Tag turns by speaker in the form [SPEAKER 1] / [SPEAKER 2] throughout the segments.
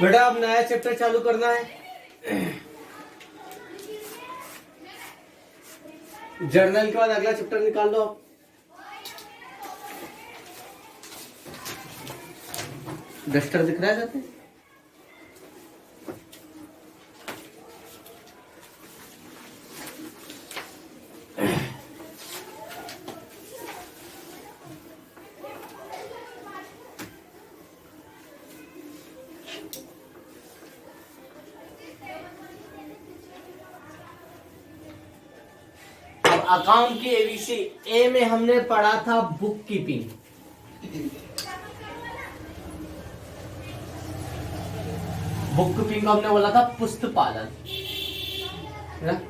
[SPEAKER 1] बेटा अब नया चैप्टर चालू करना है। जर्नल के बाद अगला चैप्टर निकाल लो। डस्टर दिख रहा है जाते? अकाउंट की एबीसी ए में हमने पढ़ा था बुक कीपिंग। बुक कीपिंग को हमने बोला था पुस्त पालन, है ना?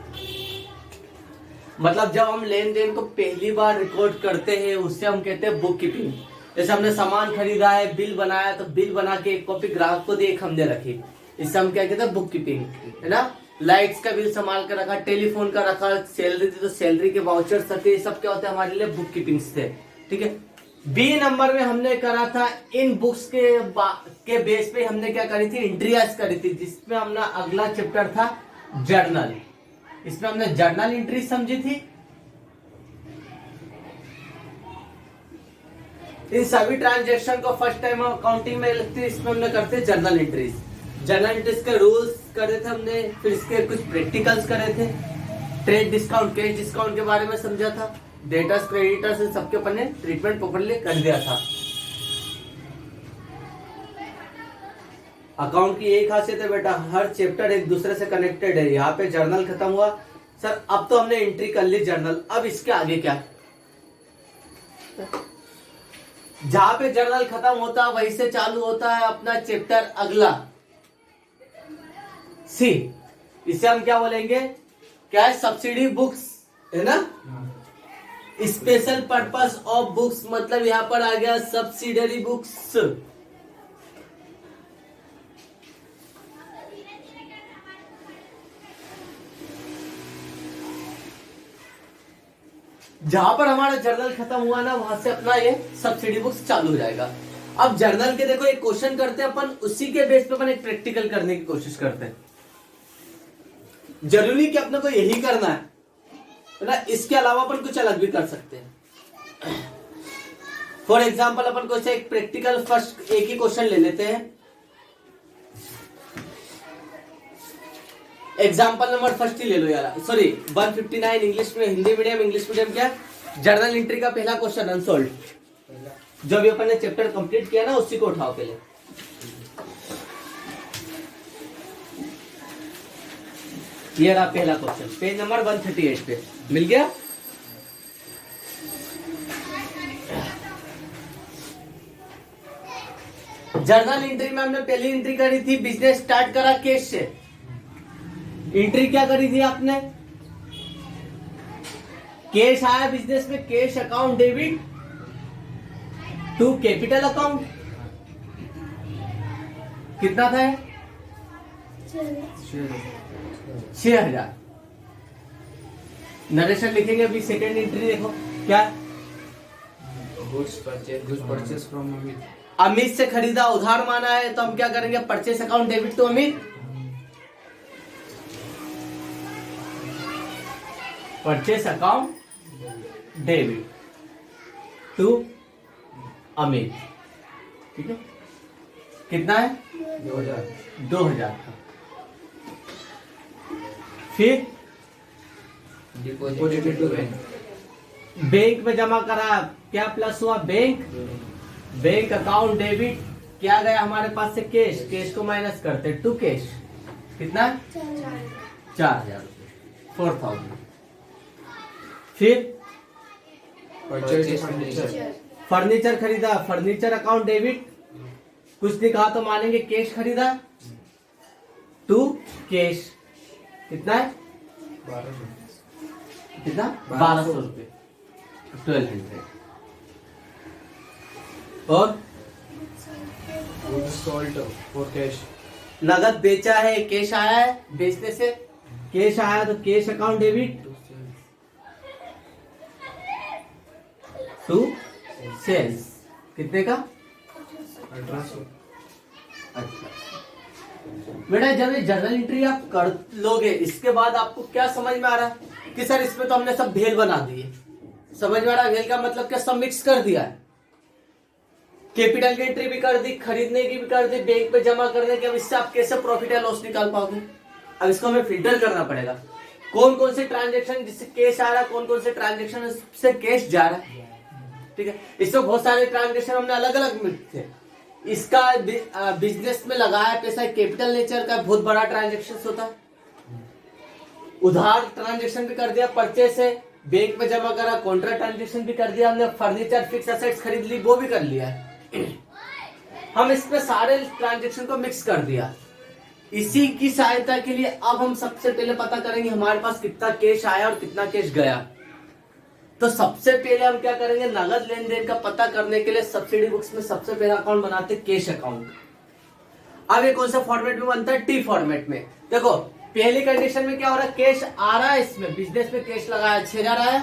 [SPEAKER 1] मतलब जब हम लेन देन को पहली बार रिकॉर्ड करते हैं उससे हम कहते हैं बुक कीपिंग। जैसे हमने सामान खरीदा है, बिल बनाया, तो बिल बना के एक कॉपी ग्राहक को दी, एक हमने रखी, इससे हम क्या कहते हैं बुक कीपिंग, है ना? लाइट्स का बिल संभाल कर रखा, टेलीफोन का रखा, सैलरी थी तो सैलरी के वाउचर सके, सब क्या होते हैं हमारे लिए बुक कीपिंग थे। ठीक है। बी नंबर में हमने करा था इन बुक्स के बेस पे हमने क्या करी थी, एंट्रियाज करी थी, जिसमें हमने अगला चैप्टर था जर्नल। इसमें हमने जर्नल एंट्री समझी थी। इन सभी ट्रांजेक्शन को फर्स्ट टाइम अकाउंटिंग में लगती है, इसमें हमने करते जर्नल एंट्रीज। जर्नल एंट्रीज के रूल्स करे थे हमने, फिर इसके कुछ प्रैक्टिकल्स करे थे, ट्रेड डिस्काउंट, कैश डिस्काउंट के बारे में समझा था, डेटर्स क्रेडिटर्स इन सबके अपन ने ट्रीटमेंट प्रॉपर्ली कर दिया था। अकाउंट की यही खासियत है बेटा, हर चैप्टर एक दूसरे से कनेक्टेड है। यहाँ पे जर्नल खत्म हुआ सर, अब तो हमने एंट्री कर ली जर्नल, अब इसके आगे क्या? जहां पे जर्नल खत्म होता है वहीं से चालू होता है अपना चैप्टर अगला सी। इसे हम क्या बोलेंगे, क्या है? सब्सिडी बुक्स, है ना? स्पेशल पर्पस ऑफ बुक्स, मतलब यहां पर आ गया सब्सिडरी बुक्स। जहां पर हमारा जर्नल खत्म हुआ ना, वहां से अपना ये सब्सिडी बुक्स चालू हो जाएगा। अब जर्नल के देखो एक क्वेश्चन करते हैं अपन, उसी के बेस पे अपन एक प्रैक्टिकल करने की कोशिश करते हैं। जरूरी कि अपने को यही करना है ना, इसके अलावा अपन कुछ अलग भी कर सकते हैं। फॉर एग्जाम्पल अपन को से एक प्रैक्टिकल फर्स्ट एक ही क्वेश्चन ले लेते हैं। एग्जाम्पल नंबर फर्स्ट ही ले लो यार, सॉरी 159 इंग्लिश में, हिंदी मीडियम इंग्लिश मीडियम क्या, जर्नल एंट्री का पहला क्वेश्चन अनसोल्व, जो भी अपन ने चैप्टर कंप्लीट किया ना उसी को उठाओ पहले। ये रहा पहला क्वेश्चन, पेज नंबर 138 पे मिल गया। जर्नल एंट्री में हमने पहली एंट्री करी थी, बिजनेस स्टार्ट करा कैश से। एंट्री क्या करी थी आपने, कैश आया बिजनेस में, cash account debit to capital account, कितना था? 6,000। नरेशन लिखेंगे अभी। सेकेंड एंट्री देखो क्या,
[SPEAKER 2] goods purchase from Amit.
[SPEAKER 1] Amit से खरीदा, उधार माना है, तो हम क्या करेंगे, purchase account debit to Amit, purchase account debit to Amit. ठीक है, कितना है? 2,000 का। फिर
[SPEAKER 2] डिपॉजिटेड टू बैंक,
[SPEAKER 1] बैंक में जमा करा, क्या प्लस हुआ? बैंक अकाउंट डेबिट, क्या गया हमारे पास से? कैश, कैश को माइनस करते टू कैश, कितना? 4,000 रुपये, 4,000। फिर
[SPEAKER 2] परचेज फर्नीचर,
[SPEAKER 1] फर्नीचर खरीदा, फर्नीचर अकाउंट डेबिट, कुछ नहीं कहा तो मानेंगे, कैश खरीदा टू कैश, कितना है?
[SPEAKER 2] 1200।
[SPEAKER 1] कितना? 1,200 रुपये, 1,200। और
[SPEAKER 2] गुड्स सोल्ड फॉर कैश,
[SPEAKER 1] नगद बेचा है, कैश आया है, बेचने से कैश आया तो cash account debit to sales, कितने का?
[SPEAKER 2] 1800।
[SPEAKER 1] अच्छा। बेटा जब ये जर्नल एंट्री आप कर लोगे, इसके बाद आपको क्या समझ में आ रहा है कि सर इसमें तो हमने सब भेल बना दिए। समझ में आ रहा है भेल का मतलब क्या? सब मिक्स कर दिया है। कैपिटल की एंट्री भी कर दी, खरीदने की भी कर दी, बैंक पे जमा करने की। अब इससे आप कैसे प्रॉफिट या लॉस निकाल पाओगे? अब इसको हमें फिल्टर करना पड़ेगा। कौन कौन से ट्रांजेक्शन जिससे कैश आ रहा है, कौन कौन से ट्रांजेक्शन से कैश जा रहा है। ठीक है, इसमें बहुत सारे ट्रांजेक्शन हमने अलग अलग थे। इसका बिजनेस में लगाया पैसा कैपिटल नेचर का बहुत बड़ा ट्रांजेक्शन होता है। उधार ट्रांजेक्शन भी कर दिया, परचेस है, बैंक में जमा करा, कॉन्ट्रैक्ट ट्रांजेक्शन भी कर दिया हमने, फर्नीचर फिक्स एसेट्स खरीद ली वो भी कर लिया। हम इसमें सारे ट्रांजेक्शन को मिक्स कर दिया। इसी की सहायता के लिए अब हम सबसे पहले पता करेंगे हमारे पास कितना कैश आया और कितना कैश गया। तो सबसे पहले हम क्या करेंगे, नगद लेन देन का पता करने के लिए सब्सिडी बुक्स में सबसे पहला अकाउंट बनाते हैं कैश अकाउंट। अब ये कौन सा फॉर्मेट में बनता है? टी फॉर्मेट में। देखो पहली कंडीशन में क्या हो रहा है, कैश आ रहा है, इसमें बिजनेस में कैश लगाया 6,000 आया।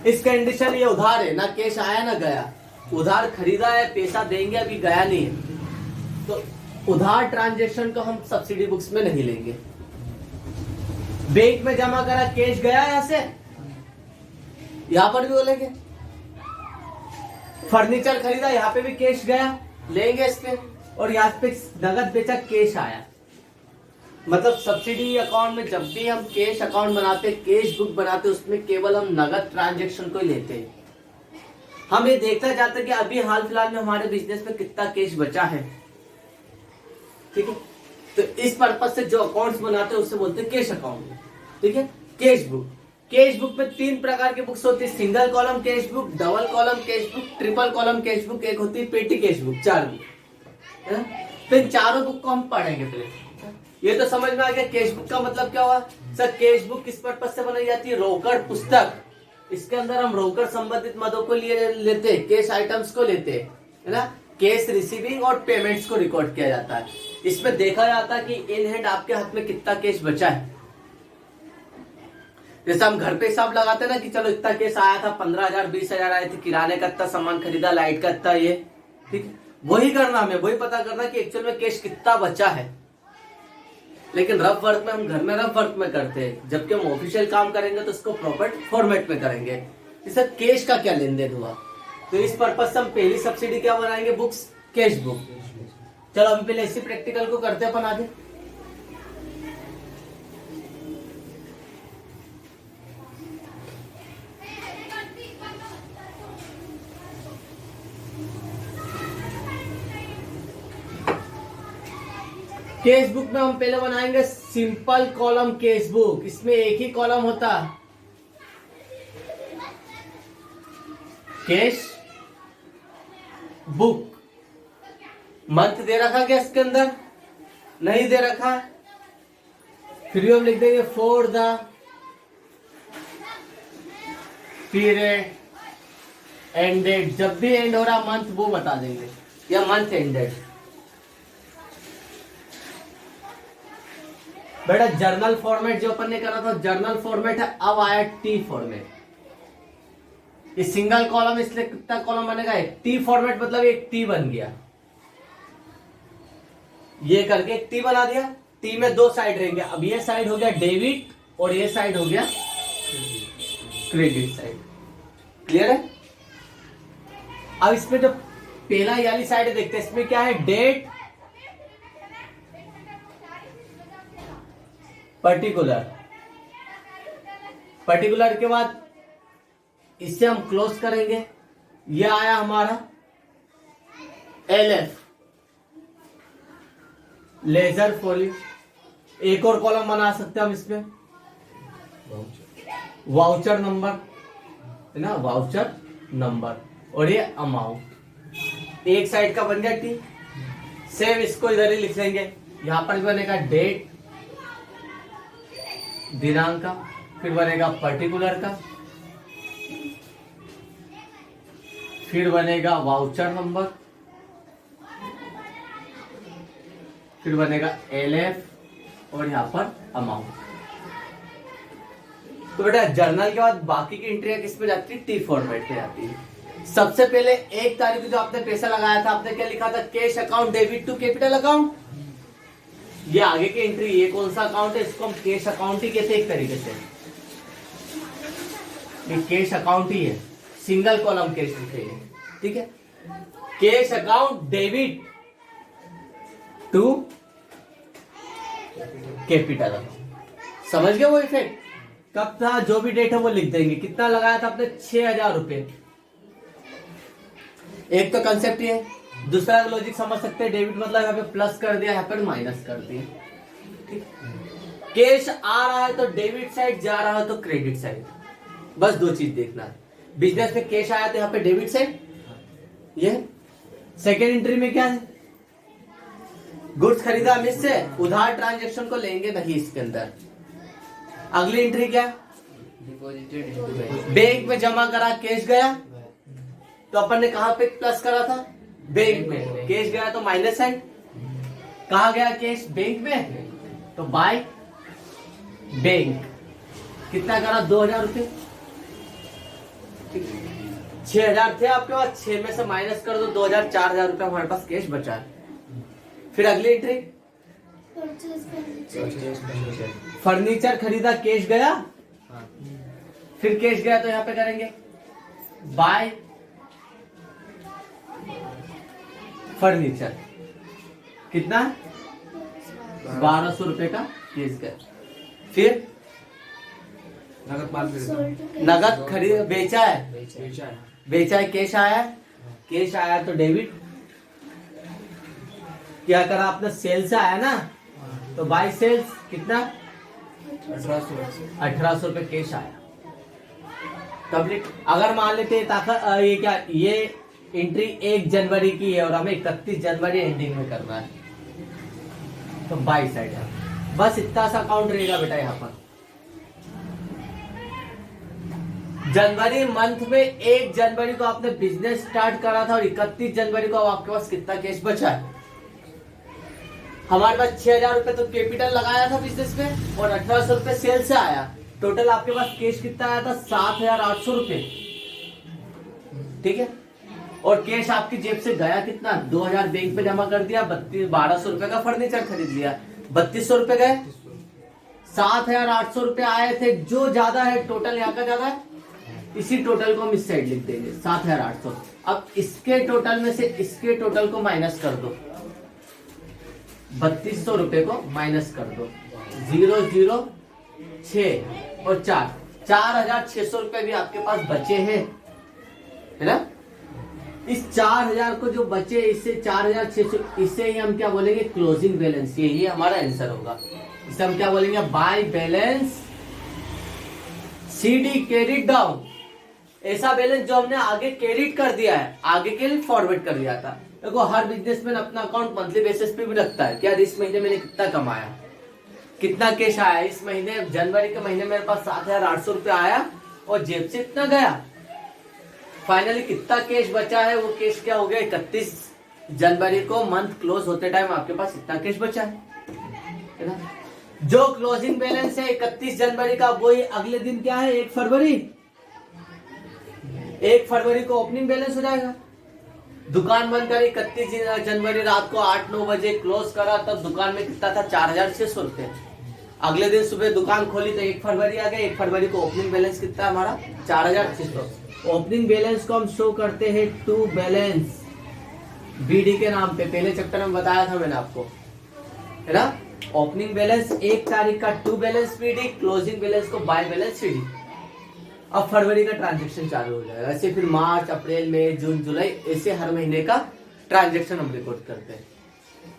[SPEAKER 1] इस कंडीशन ये उधार है, ना कैश आया ना गया। उधार खरीदा है, पैसा देंगे, अभी गया नहीं है। तो उधार ट्रांजेक्शन को हम सब्सिडी बुक्स में नहीं लेंगे। बैंक में जमा करा, कैश गया यहां से, यहां पर भी बोलेंगे। फर्नीचर खरीदा, यहां पे भी कैश गया, लेंगे इस पे। और यहाँ पे नगद बेचा, कैश आया। मतलब सब्सिडी अकाउंट में जब भी हम कैश अकाउंट बनाते, कैश बुक बनाते, उसमें केवल हम नगद ट्रांजेक्शन को ही लेते हैं। हम ये देखता जाते कि अभी हाल फिलहाल में हमारे बिजनेस में कितना कैश बचा है। ठीक है, तो इस पर्पज से जो अकाउंट्स बनाते हैं उससे बोलते हैं कैश अकाउंट। ठीक है, कैश बुक। कैश बुक में 3 प्रकार की बुक्स होती है, single column cash book, double column cash book, triple column cash book, एक होती है पेटी कैश बुक। 4 बुक है। तो इन चारों बुक को हम पढ़ेंगे पहले। ये तो समझ में आ गया कैश बुक का मतलब क्या हुआ। सर कैश बुक किस पर्पज से बनाई जाती है? रोकड़ पुस्तक। इसके अंदर हम रोकड़ संबंधित मदों को लिए लेते हैं, कैश आइटम्स को लेते हैं, है ना। कैश रिसीविंग और पेमेंट्स को रिकॉर्ड किया जाता है। इसमें देखा जाता है कि इन हैंड आपके हाथ में कितना कैश बचा है। जैसे हम घर पे हिसाब लगाते हैं ना कि चलो इतना कैश आया था, 15,000 20,000 आए थे, किराने का इतना सामान खरीदा, लाइट का इतना, ये ठीक है। वही करना हमें, वही पता करना कि एक्चुअल में कैश कितना बचा है। लेकिन रफ वर्क में हम घर में रफ वर्क में करते हैं, जबकि हम ऑफिशियल काम करेंगे तो उसको प्रॉपर फॉर्मेट में करेंगे। इसे कैश का क्या लेन देन हुआ, तो इस पर्पज से हम पहली सब्सिडी क्या बनाएंगे, बुक्स कैश बुक। चलो हम पहले इसी प्रैक्टिकल को करते हैं अपन आगे। कैश बुक में हम पहले बनाएंगे सिंपल कॉलम कैश बुक। इसमें एक ही कॉलम होता, कैश बुक। मंथ दे रखा क्या इसके अंदर? नहीं दे रखा। फिर भी हम लिख देंगे फॉर द पीरियड एंडेड। जब भी एंड हो रहा मंथ वो बता देंगे, या मंथ एंडेड। बेटा जर्नल फॉर्मेट जो अपन ने करा था जर्नल फॉर्मेट है, अब आया टी फॉर्मेट। ये सिंगल कॉलम, इसलिए कितना कॉलम बनेगा? एक। टी फॉर्मेट मतलब एक टी बन गया, ये करके एक टी बना दिया। टी में 2 साइड रहेंगे। अब ये साइड हो गया डेबिट और ये साइड हो गया क्रेडिट साइड। क्लियर है? अब इसमें जो पहला वाली साइड देखते हैं, इसमें क्या है, डेट पर्टिकुलर। पर्टिकुलर के बाद इससे हम क्लोज करेंगे। यह आया हमारा LF, लेजर फॉलिंग। एक और कॉलम बना सकते हैं हम इसमें, वाउचर नंबर, है ना, वाउचर नंबर। और ये अमाउंट एक साइड का बन गया टी। सेम इसको इधर ही लिख लेंगे। यहां पर बनेगा डेट, दिनांक का, फिर बनेगा पर्टिकुलर का, फिर बनेगा वाउचर नंबर, फिर बनेगा LF और यहां पर अमाउंट। तो बेटा जर्नल के बाद बाकी की एंट्रियां किस पे जाती है? टी फॉर्मेट पे जाती है। सबसे पहले 1 तारीख को जो आपने पैसा लगाया था, आपने क्या लिखा था? Cash account debit to capital account. ये आगे की एंट्री, ये कौन सा अकाउंट है, इसको हम कैश अकाउंट ही कहते हैं एक तरीके से। ये कैश अकाउंट ही है, सिंगल कॉलम कैश लिखेंगे, ठीक है। Cash account debit to capital account. समझ गए वो इफेक्ट? कब था, जो भी डेट है वो लिख देंगे। कितना लगाया था आपने, 6,000 रुपए। एक तो कंसेप्ट ये है। दूसरा लॉजिक समझ सकते हैं, डेबिट मतलब यहाँ पे प्लस कर दिया, यहाँ पे माइनस कर दिया, ठीक। कैश आ रहा है तो डेबिट साइड, जा रहा है तो क्रेडिट साइड। बस दो चीज देखना है। बिजनेस में कैश आया तो यहाँ पे डेबिट साइड, ये सेकेंड एंट्री में क्या है, गुड्स खरीदा मिस से, उधार ट्रांजैक्शन को लेंगे नहीं इसके अंदर। अगली एंट्री क्या, बैंक में जमा करा, कैश गया तो अपन ने कहा पे प्लस करा था, बैंक में। कैश गया तो माइनस साइड, कहा गया कैश, बैंक में, तो बाय बैंक। कितना करा, 2,000 रुपए। 6,000 थे आपके पास, 6 में से माइनस कर दो 2,000, 4,000 रुपए हमारे पास कैश बचा है। फिर अगली एंट्री, फर्नीचर खरीदा, कैश गया, फिर कैश गया तो यहाँ पे करेंगे बाय फर्नीचर। कितना, 1,200 रुपए का कैश गया। फिर नगद खरीद, बेचा है, बेचा है, कैश आया, कैश आया तो डेबिट। क्या करा आपने, सेल्स आया ना, तो बाय सेल्स। कितना, 1,800 रुपए कैश आया, कंप्लीट। अगर मान लेते ये क्या, ये एंट्री 1 जनवरी की है और हमें 31 जनवरी एंडिंग में करना है, तो बाय साइड है। बस इतना सा अकाउंट रहेगा बेटा यहाँ पर। जनवरी मंथ में 1 जनवरी को आपने बिजनेस स्टार्ट करा था और 31 जनवरी को आपके पास कितना कैश बचा है। हमारे पास 6,000 रुपए तो कैपिटल लगाया था बिजनेस में और 1,800 रुपए सेल से आया। टोटल आपके पास कैश कितना आया था, 7,800 रुपए, ठीक है। और कैश आपकी जेब से गया कितना, 2,000 बैंक पे जमा कर दिया, 1,200 रुपए का फर्नीचर खरीद लिया, 3,200 रुपए गए, 7,800 रुपए आए थे। जो ज्यादा है टोटल यहाँ का ज्यादा है, इसी टोटल को हम इस साइड लिख देंगे 7,800। अब इसके टोटल में से इसके टोटल को माइनस कर दो, 3,200 रुपए को माइनस कर दो, 0, 0, 6 और 4, 4,600 रुपए भी आपके पास बचे हैं, है ना। इस 4,000 को जो बचे, इससे 4,600, इससे ही हम क्या बोलेंगे, क्लोजिंग बैलेंस। ये हमारा आंसर होगा। इसे हम क्या बोलेंगे, bye balance CD credit down. ऐसा बैलेंस जो हमने आगे क्रेडिट कर दिया है, आगे के लिए फॉरवर्ड कर दिया था। देखो हर बिजनेसमैन अपना अकाउंट मंथली बेसिस पे भी रखता है, क्या इस महीने मैंने कितना कमाया, कितना कैश आया। इस महीने जनवरी के महीने मेरे पास 7,800 रुपए आया और जेब से इतना गया। फाइनली कितना कैश बचा है, वो कैश क्या हो गया, 31 जनवरी को मंथ क्लोज होते टाइम आपके पास इतना कैश बचा है ना। जो क्लोजिंग बैलेंस है 31 जनवरी का, वही अगले दिन क्या है, 1 फरवरी। 1 फरवरी को ओपनिंग बैलेंस हो जाएगा। दुकान बंद करी 31 जनवरी रात को 8-9 बजे क्लोज करा, तब दुकान में कितना था, 4,600 रुपए। अगले दिन सुबह दुकान खोली तो 1 फरवरी आ गया। 1 फरवरी को ओपनिंग बैलेंस कितना हमारा, 4,600। ओपनिंग बैलेंस को हम शो करते हैं टू बैलेंस, BD के नाम पे। पहले चैप्टर में बताया था मैंने आपको, है ना। ओपनिंग बैलेंस 1 तारीख का to balance BD, closing balance को बाय बैलेंस CD। अब फरवरी का ट्रांजैक्शन चालू हो जाएगा। ऐसे फिर मार्च, अप्रैल, मई, जून, जुलाई, ऐसे हर महीने का ट्रांजैक्शन हम रिकॉर्ड करते हैं।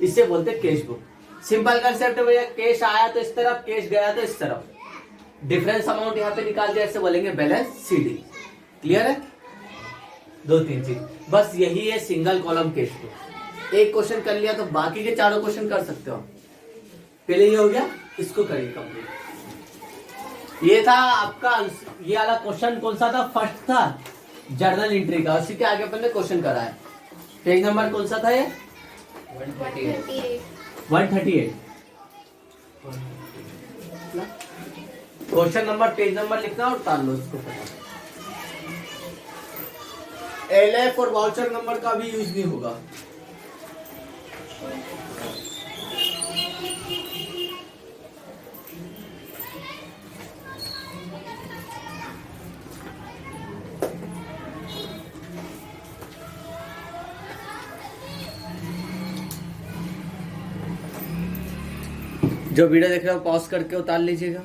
[SPEAKER 1] इसे बोलते हैं कैश बुक। सिंपल कंसेप्ट है भैया, कैश आया तो इस तरफ, कैश गया तो इस तरफ, डिफरेंस अमाउंट यहाँ पे निकाल दिया, ऐसे बोलेंगे बैलेंस CD। क्लियर है, 2-3 चीज बस यही है सिंगल कॉलम कैश बुक। एक क्वेश्चन कर लिया तो बाकी के चारों क्वेश्चन कर सकते हो। पहले ये हो गया, इसको करिए कंप्लीट। ये था आपका, ये वाला क्वेश्चन कौन सा था, फर्स्ट था जर्नल एंट्री का। उसी के आगे अपन ने क्वेश्चन करा है। पेज नंबर कौन सा था ये, 138। क्वेश्चन नंबर, पेज नंबर लिखना और उतार लो इसको। LF और वाउचर नंबर का भी यूज नहीं होगा। जो वीडियो देख रहे हो पॉज करके उतार लीजिएगा।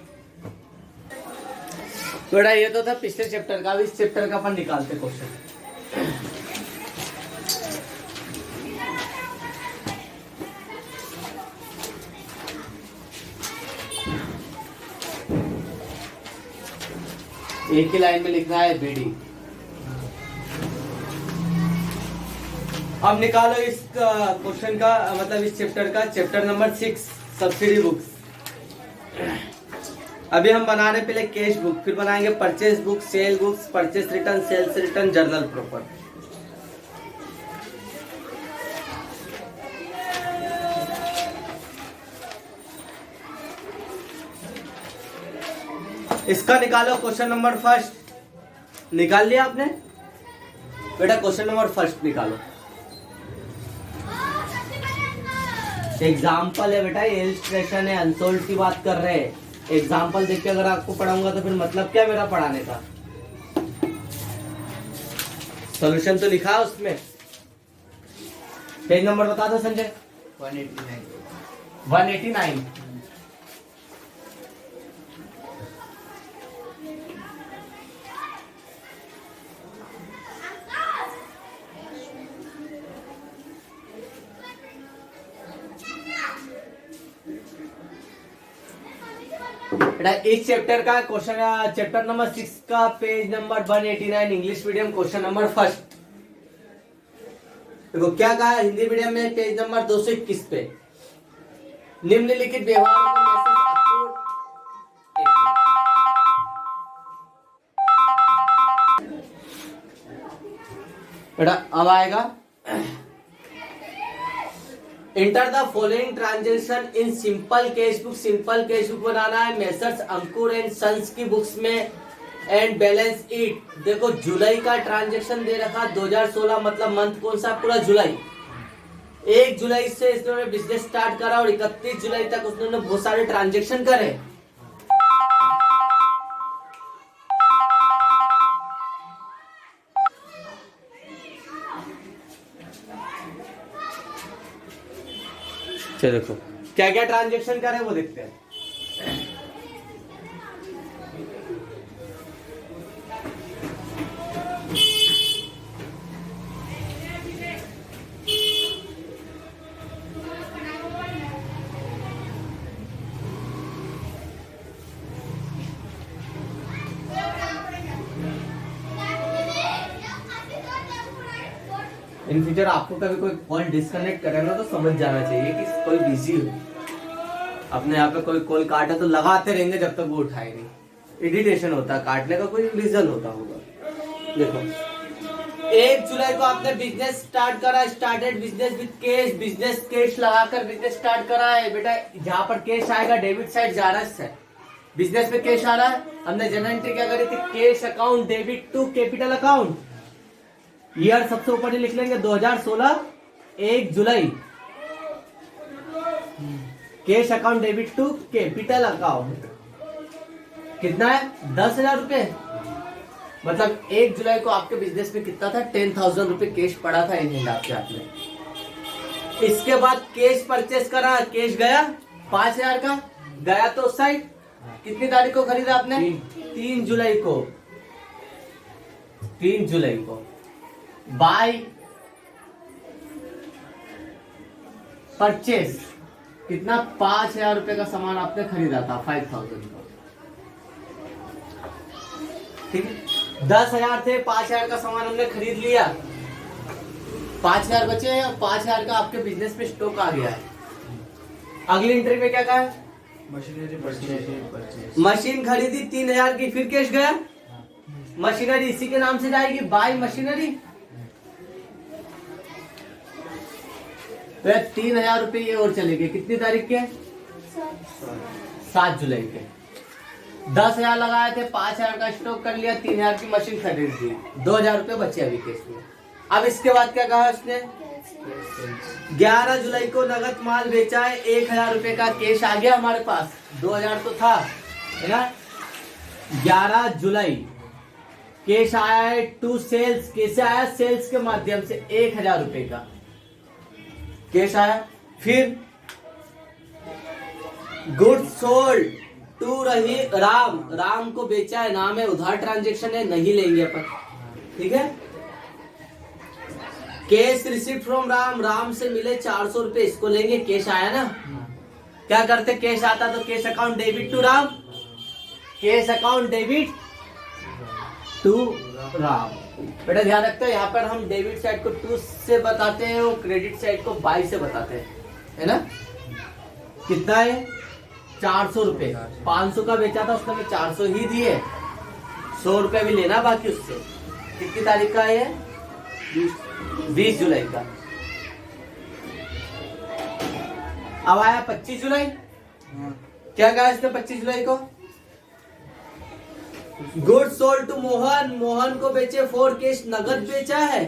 [SPEAKER 1] बेटा ये तो था पिछले चैप्टर का, अब इस चैप्टर का अपन निकालते क्वेश्चन। एक ही लाइन में लिखना है बीडी। अब निकालो इस क्वेश्चन का, मतलब इस चैप्टर का, चैप्टर नंबर 6 सब्सिडी बुक्स। अभी हम बना रहे पहले कैश बुक, फिर बनाएंगे purchase book, sale books, purchase return, sales return, journal proper. इसका निकालो क्वेश्चन नंबर फर्स्ट। निकाल लिया आपने बेटा? क्वेश्चन नंबर फर्स्ट निकालो। एग्जाम्पल है बेटा, इलस्ट्रेशन है, अनसोल्ड की बात कर रहे हैं। एग्जाम्पल देख के अगर आपको पढ़ाऊंगा तो फिर मतलब क्या मेरा पढ़ाने का? सॉल्यूशन तो लिखा है उसमें। पेज नंबर बता दो संजय। 189। इस चैप्टर का क्वेश्चन, चैप्टर नंबर 6 का page number 189, English medium, question number first. देखो क्या कहा है हिंदी मीडियम में, पेज नंबर 221 पे। निम्नलिखित व्यवहारों को मैसेज बेटा अब आएगा। Enter the following transaction in simple cash book. Simple cash book बनाना है मेसर्स अंकुर एंड सन्स की बुक्स में, एंड बैलेंस इट। देखो जुलाई का ट्रांजेक्शन दे रखा 2016, मतलब मंथ कौन सा? पूरा जुलाई। 1 जुलाई से इसने बिजनेस स्टार्ट करा और 31 जुलाई तक उसने बहुत सारे ट्रांजेक्शन करे। देखो क्या क्या ट्रांजेक्शन करे वो देखते हैं। इन फ्यूचर आपको कभी कोई कॉल डिस्कनेक्ट करे ना तो समझ जाना चाहिए कि कोई बिजी हो। अपने यहाँ पे कोई कॉल काटे तो लगाते रहेंगे जब तक वो उठाए नहीं। इरिटेशन होता है, काटने का कोई रीजन होता होगा। देखो 1 जुलाई को आपने बिजनेस स्टार्ट करा, started business with cash, business cash लगाकर बिजनेस स्टार्ट करा है बेटा। जहाँ पर कैश आएगा डेबिट साइड जा रहा है, बिजनेस में कैश आ रहा है। हमने जनरल एंट्री क्या करी थी? Cash account debit to capital account. Year सबसे ऊपर ही लिख लेंगे 2016 1 जुलाई। Cash account debit to capital account कितना है? 10,000 रुपए। मतलब 1 जुलाई को आपके बिजनेस में कितना था? 10,000 रुपए कैश पड़ा था इन आपके हाथ में। इसके बाद कैश परचेस करा, कैश गया 5,000 का गया तो उस साइड कितनी तारीख को खरीदा आपने? 3 जुलाई को। 3 जुलाई को बाय परचेस कितना? 5,000 रुपए का सामान आपने खरीदा था, 5,000 का। ठीक है, 10,000 थे, 5,000 का सामान हमने खरीद लिया, 5,000 बचे हैं और 5,000 का आपके बिजनेस में स्टॉक आ गया है। अगली एंट्री पे क्या कहा है?
[SPEAKER 2] Machinery purchase.
[SPEAKER 1] मशीन खरीदी 3,000 की, फिर कैश गया। मशीनरी इसी के नाम से जाएगी, बाय मशीनरी। 3,000 रुपए ये और चले गए, कितनी तारीख के? 7 जुलाई के। 10,000 लगाए थे, 5,000 का स्टॉक कर लिया, 3,000 की मशीन खरीद ली, 2,000 रुपए बचे अभी केस में। अब इसके बाद क्या कहा उसने? 11 जुलाई को नगद माल बेचा है, 1,000 रुपए का कैश आ गया हमारे पास, 2,000 तो था है ना। 11 जुलाई कैश आया है टू सेल्स। कैसे आया? सेल्स के माध्यम से 1,000 रुपए का कैश आया। फिर गुड्स सोल्ड टू रही राम, राम को बेचा है, नाम है, उधार ट्रांजेक्शन है, नहीं लेंगे अपन, ठीक है। Cash received from Ram, Ram से मिले 400 रुपए, इसको लेंगे, कैश आया ना। क्या करते, कैश आता तो cash account debit to Ram, cash account debit to Ram. बेटा ध्यान रखते हैं, यहाँ पर हम डेबिट साइड को टू से बताते हैं और क्रेडिट साइड को बाय से बताते हैं, है ना। कितना है, 400 रुपए, 500 का बेचा था, उसने 400 ही दिए, 100 रुपए भी लेना बाकी उससे। कितनी तारीख का है, 20 जुलाई का। अब आया 25 जुलाई, क्या कहा इसने 25 जुलाई को, good sold to Mohan, Mohan को बेचे फॉर कैश, नगद बेचा है,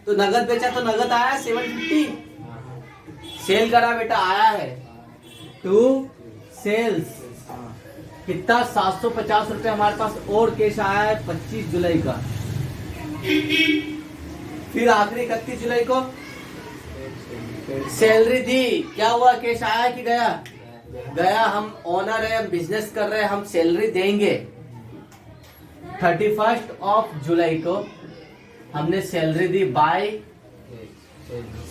[SPEAKER 1] तो नगद बेचा तो नगद आया 750, सेल करा बेटा, आया है टू सेल्स, कितना 750 रुपए हमारे पास और कैश आया है 25 जुलाई का। फिर आखिरी 31 जुलाई को सैलरी दी, क्या हुआ, कैश आया कि गया, गया। हम ओनर है, हम बिजनेस कर रहे हैं, हम सैलरी देंगे। 31 ऑफ जुलाई को हमने सैलरी दी, बाय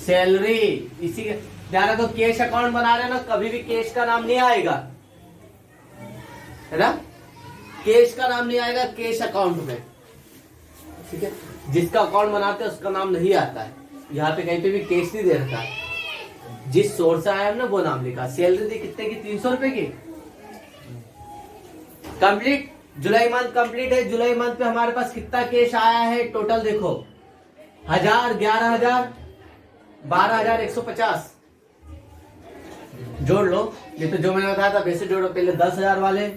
[SPEAKER 1] सैलरी। इसी ध्यान रखो, कैश अकाउंट बना रहे हैं ना, कभी भी कैश का नाम नहीं आएगा, है ना, कैश का नाम नहीं आएगा कैश अकाउंट में, ठीक है। जिसका अकाउंट बनाते हैं उसका नाम नहीं आता है, यहाँ पे कहीं पे भी कैश नहीं दे रखा, जिस सोर्स से आया हमने वो नाम लिखा। सैलरी दी कितने की, 300 रुपए की। कंप्लीट, जुलाई मंथ कंप्लीट है। जुलाई मंथ पे हमारे पास कितना कैश आया है टोटल, देखो 1000, 11000, 12150 जोड़ लो। ये तो जो मैंने बताया था वैसे जोड़ो, पहले 10,000 वाले,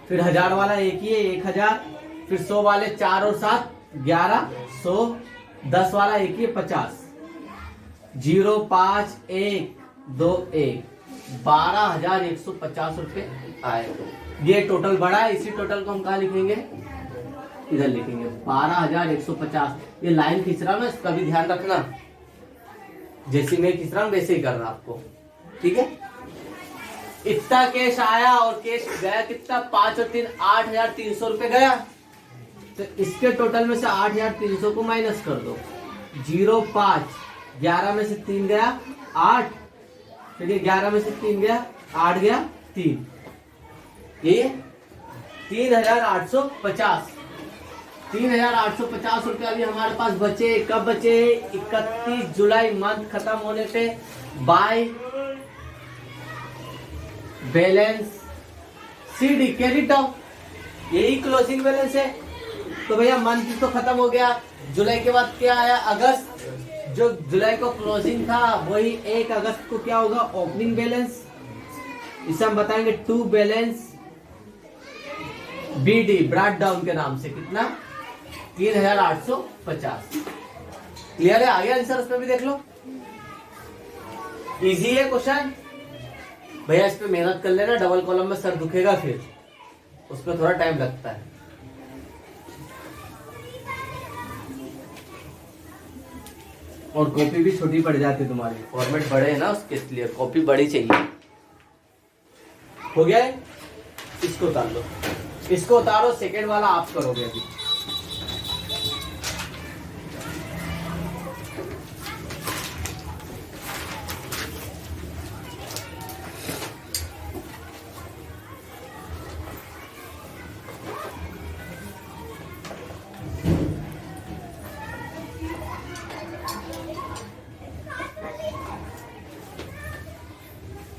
[SPEAKER 1] फिर 1000 वाला एक ही है 1000, फिर 100 वाले 4 और 7 11, 100, 10 वाला एक ही 50, 0 5 1 2 1, 12,150 रुपए आए। ये टोटल बड़ा है, इसी टोटल को हम कहा लिखेंगे, इधर लिखेंगे 12,150। ये लाइन खींच रहा हूं ना, इसका भी ध्यान रखना, जैसे मैं खींच रहा हूं वैसे ही करना आपको, ठीक है। इतना कैश आया और कैश गया कितना, 5 और 3 8,300 रुपए गया। तो इसके टोटल में से 8,300 को माइनस कर दो, 0 5, 11 में से 3 गया 8, फिर ये 11 में से 3 गया 8 गया 3, ये 3,850। 3,850 रुपया अभी हमारे पास बचे। कब बचे, 31 जुलाई मंथ खत्म होने पे, bye balance CD credit of, यही क्लोजिंग बैलेंस है। तो भैया मंथ तो खत्म हो गया, जुलाई के बाद क्या आया, अगस्त। जो जुलाई को क्लोजिंग था वही 1 अगस्त को क्या होगा, ओपनिंग बैलेंस। इसे हम बताएंगे to balance BD, brought down के नाम से, कितना 3,850। क्लियर है, आगे आंसर उसमें भी देख लो, इजी है क्वेश्चन। भैया इस पे मेहनत कर लेना, डबल कॉलम में सर दुखेगा, फिर उसमें थोड़ा टाइम लगता है। और कॉपी भी छोटी पड़ जाती है तुम्हारी, फॉर्मेट बड़े है ना उसके लिए कॉपी बड़ी चाहिए। हो गया है, इसको उतार लो, इसको उतारो, सेकेंड वाला आप करोगे अभी।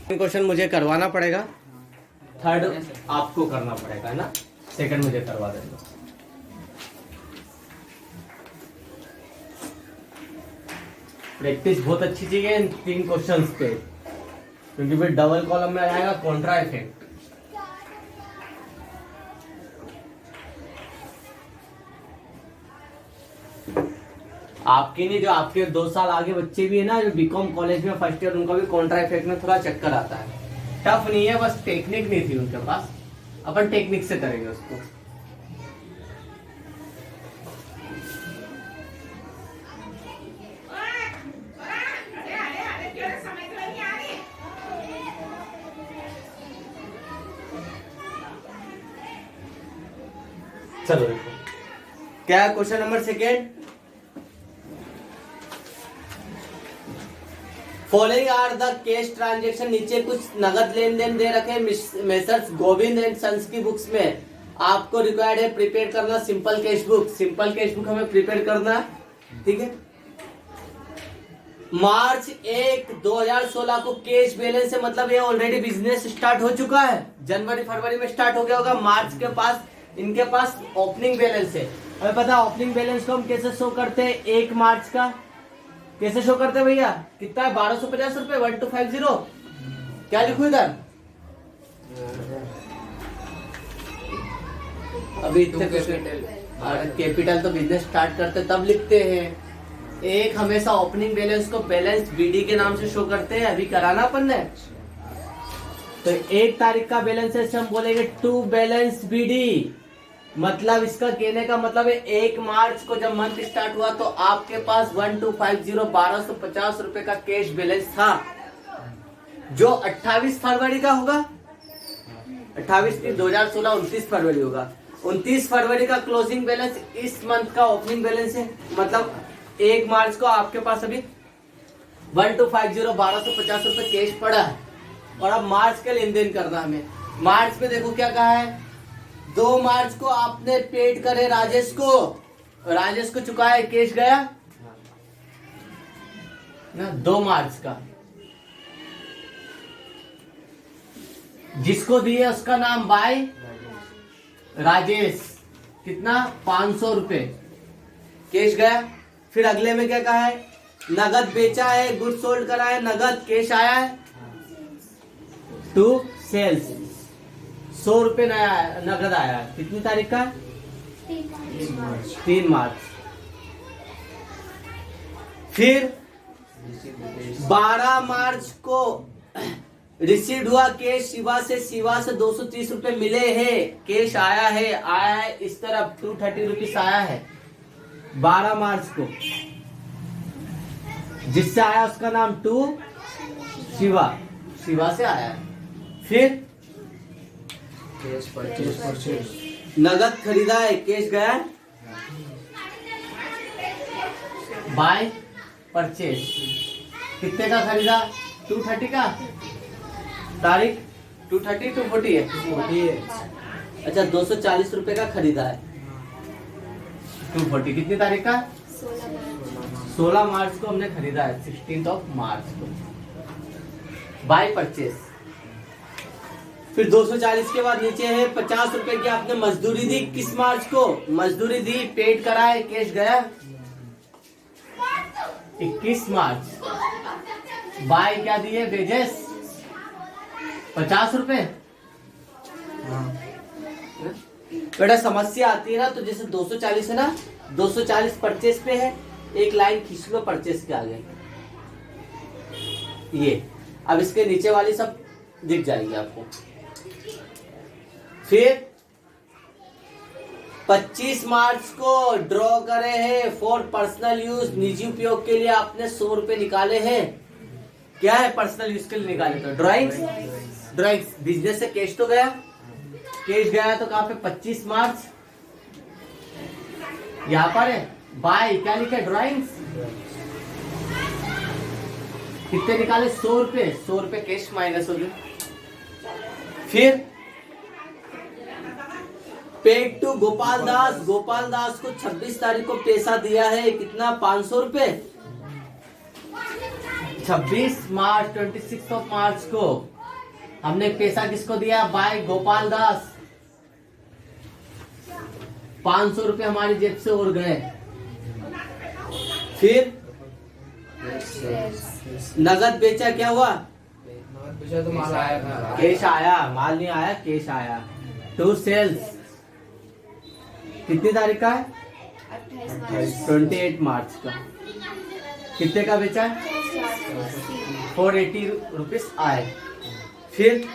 [SPEAKER 1] क्वेश्चन मुझे करवाना पड़ेगा, थर्ड आपको करना पड़ेगा, है ना, सेकंड मुझे करवा देना। प्रैक्टिस बहुत अच्छी चाहिए इन 3 क्वेश्चंस पे, क्योंकि फिर डबल कॉलम में आएगा कॉन्ट्रा इफेक्ट। आपके नहीं, जो आपके 2 साल आगे बच्चे भी है ना, जो बीकॉम कॉलेज में फर्स्ट ईयर, उनका भी कॉन्ट्रा इफेक्ट में थोड़ा चक्कर आता है। टफ नहीं है, बस टेक्निक नहीं थी उनके पास, अपन टेक्निक से करेंगे उसको। चलो देखो क्या है question number second. Following are the cash transaction, नीचे कुछ नगद लेन देन दे रखे मेसर्स गोविंद एंड सन्स की बुक्स में। आपको रिक्वायर्ड है प्रिपेयर करना simple cash book. Simple cash book हमें प्रिपेयर करना है, ठीक है। मार्च 1 2016 को कैश बैलेंस है, मतलब ये ऑलरेडी बिजनेस स्टार्ट हो चुका है, जनवरी फरवरी में स्टार्ट हो गया होगा। मार्च के पास इनके पास ओपनिंग बैलेंस है। हमें पता है ओपनिंग बैलेंस को हम कैसे शो करते हैं, 1 मार्च का कैसे शो करते हैं भैया, कितना है 1250 रुपए, 1250। क्या लिखूं इधर, अभी इतने कैपिटल तो बिजनेस स्टार्ट करते तब लिखते हैं। एक हमेशा ओपनिंग बैलेंस को बैलेंस बीडी के नाम से शो करते हैं, अभी कराना अपन ने। तो 1 तारीख का बैलेंस है, हम बोलेंगे टू बैलेंस बीडी। मतलब इसका कहने का मतलब है 1 मार्च को जब मंथ स्टार्ट हुआ तो आपके पास 1250 रुपए का कैश बैलेंस था, जो 28 फरवरी का होगा, 28 2016 29 फरवरी होगा। 29 फरवरी का क्लोजिंग बैलेंस इस मंथ का ओपनिंग बैलेंस है, मतलब 1 मार्च को आपके पास अभी 1250 रुपए कैश पड़ा है। और अब मार्च का लेन देन करना हमें। मार्च में देखो क्या कहा है, 2 मार्च को आपने पेड करे राजेश को चुकाया, कैश गया ना। 2 मार्च का जिसको दिए उसका नाम बाय राजेश, कितना 500 रुपए कैश गया। फिर अगले में क्या कहा है, नगद बेचा है, गुड सोल्ड करा है, नगद कैश आया है टू सेल्स, 100 रुपए नया नगद आया है। कितनी तारीख का, 3 मार्च। फिर 12 मार्च को रिसीव हुआ कैश शिवा से 230 रुपए मिले हैं, कैश आया है इस तरफ 230 रुपीज आया है 12 मार्च को, जिससे आया उसका नाम टू शिवा से आया है। फिर
[SPEAKER 2] कैश परचेज
[SPEAKER 1] नगद खरीदा है, कैश गया बाय परचेज। कितने का खरीदा, 230 का, तारीख 230 240 है, अच्छा 240 रुपए का खरीदा है 240। कितनी तारीख का, 16 मार्च को हमने खरीदा है, 16 मार्च को बाय परचेज। फिर 240 के बाद नीचे है 50 रुपए की आपने मजदूरी दी, किस मार्च को मजदूरी दी, पेड करा है, कैश गया 21 मार्च। बाय क्या दिए, वेजेस 50 रुपए। बेटा समस्या आती है ना, तो जैसे 240 है ना, 240 परचेस पे है, एक लाइन खींच लो परचेस के आगे, ये अब इसके नीचे वाली सब दिख जाएगी आपको। फिर 25 मार्च को ड्रॉ करे हैं फॉर पर्सनल यूज, निजी उपयोग के लिए आपने 100 रुपए निकाले हैं। क्या है, पर्सनल यूज के लिए निकाले, तो ड्राइंग्स बिजनेस से कैश तो गया, कैश गया तो कहां पे 25 मार्च यहां पर है। बाय क्या लिखा है, ड्राइंग्स। कितने निकाले, 100 रुपए, 100 रुपए कैश माइनस हो गए। फिर पेड टू गोपाल दास को 26 तारीख को पैसा दिया है, कितना 500 रुपए। 26 मार्च 26 मार्च को हमने पैसा किसको दिया, बाय गोपाल दास। 500 रुपए हमारी जेब से और गए। फिर नगद बेचा, क्या हुआ,
[SPEAKER 2] तो माल आया था,
[SPEAKER 1] कैश आया, माल नहीं आया, कैश आया टू सेल्स। कितनी तारीख का है, 28 मार्च का। कितने का बेचा, 480 रुपीज आए। फिर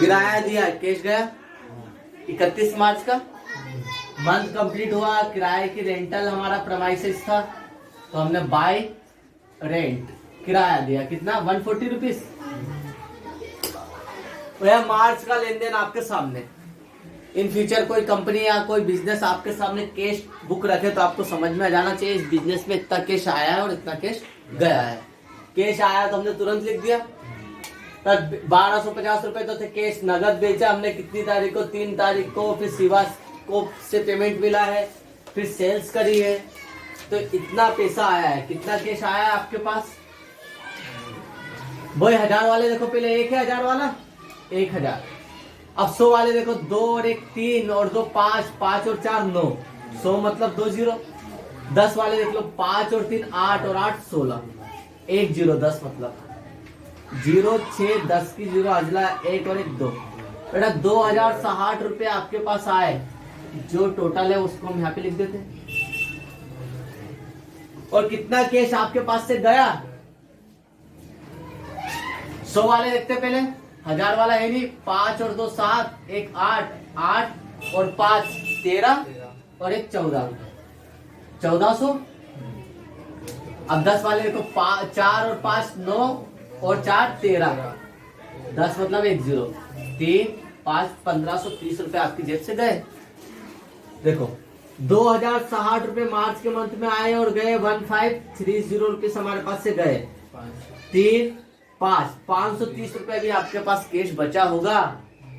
[SPEAKER 1] किराया दिया, कैश गया 31 मार्च का। मंथ कंप्लीट हुआ, किराए की रेंटल हमारा प्रमाइसेस था, तो हमने बाय रेंट किराया दिया, कितना 140 रुपीज। मार्च का लेन देन आपके सामने। इन फ्यूचर कोई कंपनी या कोई बिजनेस आपके सामने कैश बुक रखे तो आपको समझ में आ जाना चाहिए इस बिजनेस में इतना कैश आया है और इतना कैश गया है। कैश आया तो हमने तुरंत लिख दिया, तब 1250 रुपए तो थे कैश, नगद बेचा हमने कितनी तारीख को, 3 तारीख को, फिर सिवा को से पेमेंट मिला है, फिर सेल्स करी है, तो इतना पैसा आया है। कितना कैश आया है आपके पास? वही 1000 वाले देखो, पहले 1 है 1000 वाला 1000। अब 100 वाले देखो, 2 और 1 3 और 2 5, 5 और 4 9, 100 मतलब 2 जीरो। 10 वाले देख लो, 5 और 3 8 और 8 16, 1 जीरो 10 मतलब 0 6 10 की 0 अजला 1 और 1 2। बेटा 2060 रुपए आपके पास आए, जो टोटल है उसको हम यहाँ पे लिख देते हैं। और कितना कैश आपके पास से गया? 100 वाले देखते पहले, 1000 वाला है नहीं, 5 और 2 7, 1 8, 8 और 5 13 और 1 14, 1400। अब 10 वाले देखो, 4 और 5 9 और 4 13, 10 मतलब 1 0, 3 5 1530 रुपए आपकी जेब से गए। देखो 2060 रुपए मार्च के मंथ में आए और गए 1530 रुपीज हमारे पास से गए। 3 5 530 रुपए भी आपके पास कैश बचा होगा।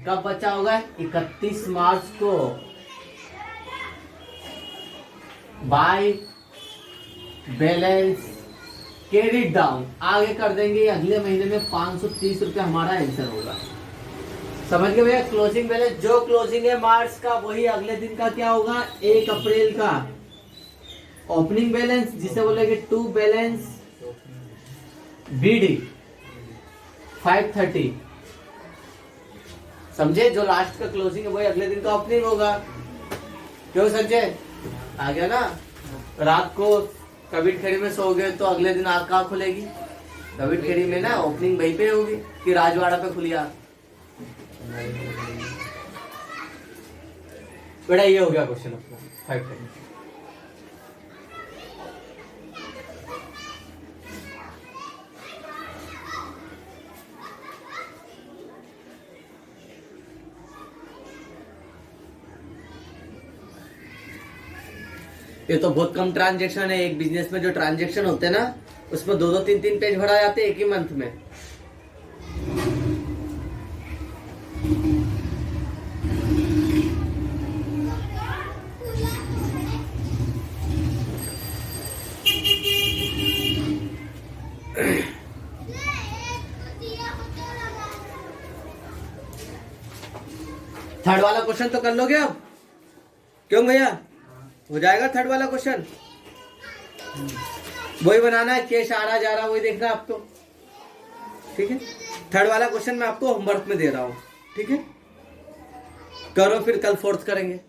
[SPEAKER 1] कब बचा होगा? 31 मार्च को। बाय बैलेंस कैरी डाउन आगे कर देंगे, अगले महीने में 530 रुपए हमारा आंसर होगा। समझ गए भैया? क्लोजिंग बैलेंस जो क्लोजिंग है मार्च का वही अगले दिन का क्या होगा? 1 अप्रैल का। ओपनिंग बैलेंस जिसे बोलेंगे टू बैलेंस बीडी 530। समझे? जो लास्ट का क्लोजिंग है वही अगले दिन का ओपनिंग होगा। क्यों संजय? आ गया ना? रात को कबीर खेड़ी में सो गए तो अगले दिन आँख कहाँ खुलेगी? कबीर खेड़ी में ना ओपनिंग वहीं पे होगी कि राजवाड़ा पे खुली आँख। बेटा ये हो गया क्वेश्चन अपना 530। ये तो बहुत कम ट्रांजेक्शन है। एक बिजनेस में जो ट्रांजेक्शन होते हैं ना उसमें 2 3 पेज भरा जाते हैं एक ही मंथ में। थर्ड वाला क्वेश्चन तो कर लोगे अब? क्यों भैया? हो जाएगा थर्ड वाला क्वेश्चन? वही बनाना है, कैश आ रहा जा रहा वही देखना है आपको। ठीक है? थर्ड वाला क्वेश्चन मैं आपको होमवर्क में दे रहा हूं। ठीक है? करो, फिर कल फोर्थ करेंगे।